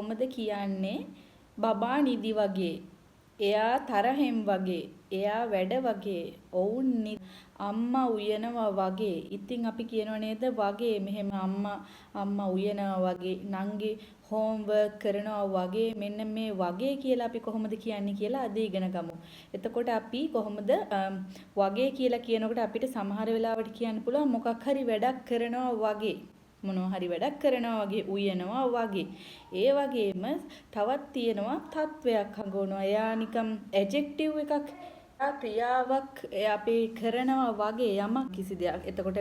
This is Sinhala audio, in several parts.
කොහොමද කියන්නේ බබා නිදි වගේ. එයා තරහෙන් වගේ. එයා වැඩ වගේ. ඔවුන් අම්මා උයනවා වගේ. ඉතින් අපි කියනව නේද වගේ මෙහෙම අම්මා උයනවා වගේ. නංගි හෝම්වර්ක් කරනවා වගේ. මෙන්න මේ වගේ කියලා අපි කොහොමද කියන්නේ කියලා අද ඉගෙන ගමු. එතකොට අපි කොහොමද වගේ කියලා කියනකොට අපිට සමහර වෙලාවට කියන්න පුළුවන් මොකක් හරි වැඩක් කරනවා වගේ. මොනවා හරි වැඩක් කරනවා වගේ උයනවා වගේ. ඒ වගේම තවත් තියෙනවා තත්වයක් හඟවනවා. එයා නිකම් ඇඩ්ජෙක්ටිව් එකක් ක්‍රියාවක් අපි කරනවා වගේ යමක් කිසි දෙයක්. එතකොට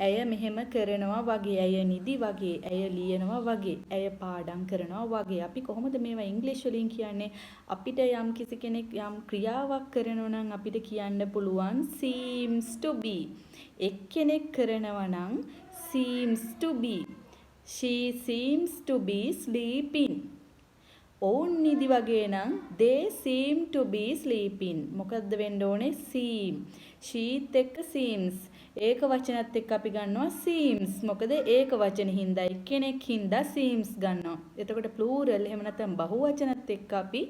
ඇය මෙහෙම කරනවා වගේ, ඇය නිදි වගේ, ඇය ලියනවා වගේ, ඇය පාඩම් කරනවා වගේ. අපි කොහොමද මේවා ඉංග්‍රීසි වලින් කියන්නේ? අපිට යම් කිසි කෙනෙක් යම් ක්‍රියාවක් කරනවා නම් අපිට කියන්න පුළුවන් seems to be. එක්කෙනෙක් කරනවා නම් seems to be. She seems to be sleeping. ඔවුන් නිදි වගේ නම් they seem to be sleeping. මොකද්ද වෙන්න ඕනේ? seem. sheත් එක්ක seems. ඒක වචනත් එක්ක අපි ගන්නවා seems. මොකද ඒක වචන හින්දා කෙනෙක් හින්දා seems ගන්නවා. එතකොට plural එහෙම නැත්නම් බහු වචනත් එක්ක අපි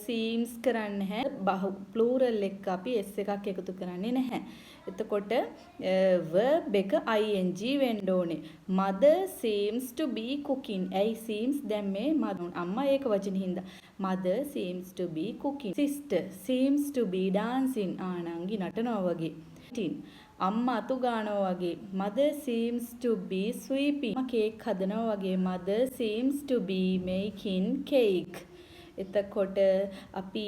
seems කරන්නේ නැහැ. plural එක්ක අපි s එකක් එකතු කරන්නේ නැහැ. එතකොට verb එක ing වෙන්න ඕනේ. mother seems to be cooking. ඇයි seems දැන් මේ අම්මා ඒක වචන හින්දා. mother seems to be cooking. sister seems to be dancing. ආනංගි නටනවා වගේ. අම්මා අතු ගානවා වගේ. mother seems to be sweeping. Cake හදනවා වගේ. mother seems to be making cake. එතකොට අපි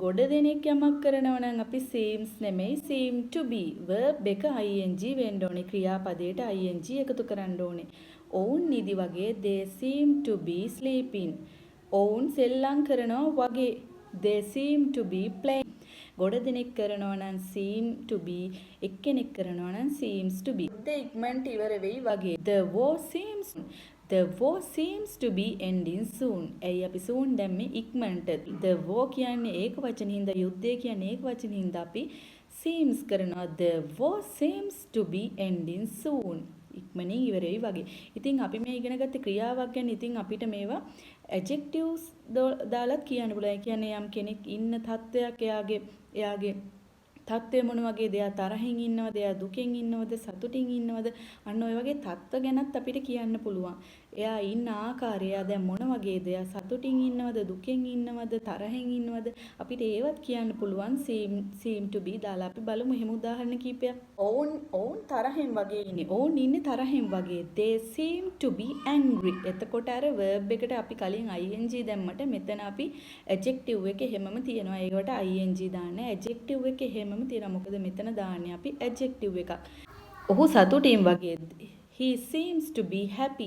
ගොඩ දෙනෙක් යමක් කරනවා නම් අපි seems නෙමෙයි seem to be. verb එක ing වෙන්න ඕනේ. ක්‍රියාපදයට ing එකතු කරන්න ඕනේ. ඔවුන් නිදි වගේ they seem to be sleeping. ඔවුන් සෙල්ලම් කරනවා වගේ they seem to be playing. ගොඩ දෙනෙක් කරනවා නම් seem to be, එක්කෙනෙක් කරනවා නම් seems to be. ඉක්මනට ඉවර වෙයි වගේ. The war seems to be ending soon. ඇයි අපි soon දැම්මේ ඉක්මනට. The war කියන්නේ ඒක වචන හින්දා, යුද්ධය කියන්නේ ඒක වචන හින්දා අපි seems කරනවා. The war seems to be ending soon. ඉක්මනින් ඉවර වෙයි වගේ. ඉතින් අපි මේ ඉගෙන ගත්ත ක්‍රියාවක් ගැන ඉතින් අපිට මේවා adjectives දාලා කියන්න පුළුවන්. ඒ කියන්නේ යම් කෙනෙක් ඉන්න තත්වයක් එයාගේ තත්ත්වය මොන වගේද? එයා තරහින් ඉන්නවද? එයා දුකෙන් ඉන්නවද? සතුටින් ඉන්නවද? අන්න ඔය වගේ තත්ත්ව ගැනත් අපිට කියන්න පුළුවන්. එයා ඉන්න ආකාරය එයා දැන් මොන වගේද? එයා සතුටින් ඉන්නවද? දුකෙන් ඉන්නවද? තරහින් ඉන්නවද? අපිට ඒවත් කියන්න පුළුවන් seem to be දාලා. අපි බලමු එහෙම උදාහරණ කීපයක්. ඔවුන් තරහින් වගේ ඉන්නේ. ඔවුන් ඉන්නේ තරහින් වගේ. They seem to be angry. එතකොට අර verb එකට අපි කලින් ing දැම්මට මෙතන අපි adjective එක හැමම තියනවා. ඒකට ing දාන්න. adjective එක හැමම තියනවා. මොකද මෙතන දාන්නේ අපි adjective එකක්. ඔහු සතුටින් වගේ. He seems to be happy.